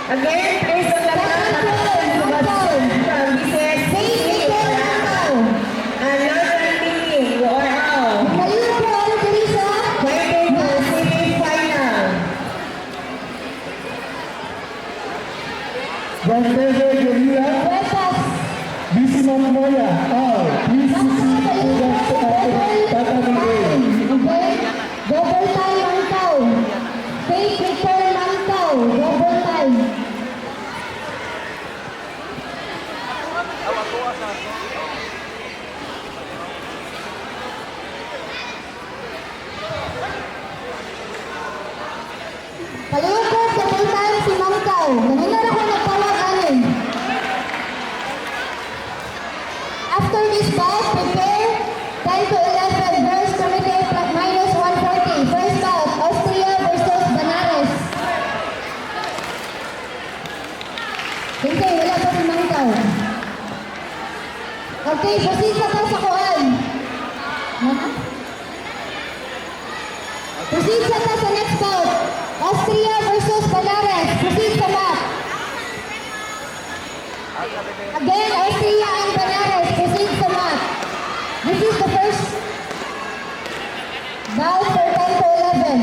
Again, please don't let us from BCS and Northern Meeting, you are out. Waiting for semi-final. Whatever you have, this is not Moya. Please Double time Mangkaw. Fake return Mangkaw. Double time. Kaliyukot, double time si Mangkaw. Nanginar ako nagtawag anin. After this bout, prepare 10 to 11 verse committee minus 140. First bout, Austria versus Banares. Okay, wala pa si Mangkaw. Okay, proceed sa tasakuan. Proceed sa sa next bout. Austria versus Banares. Proceed sa mat. Again, Austria and Banares. Proceed sa mat. This is the first bout for 10 to 11.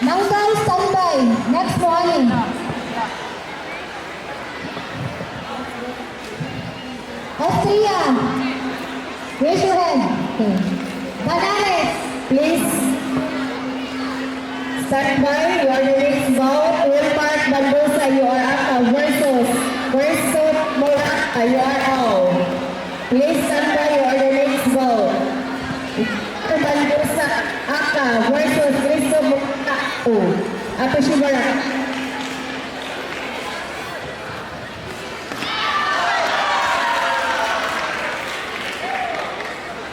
Mangkaw, standby. Next morning. Austria. Raise your hand. Okay. Banares. Please stand by. You are the next bout. Wilpark Bandosa, you are out versus Versus Morata, you are out. Please stand by. You are the next bout. Bandosa Aka versus Cristo Morata. Ato si Morata.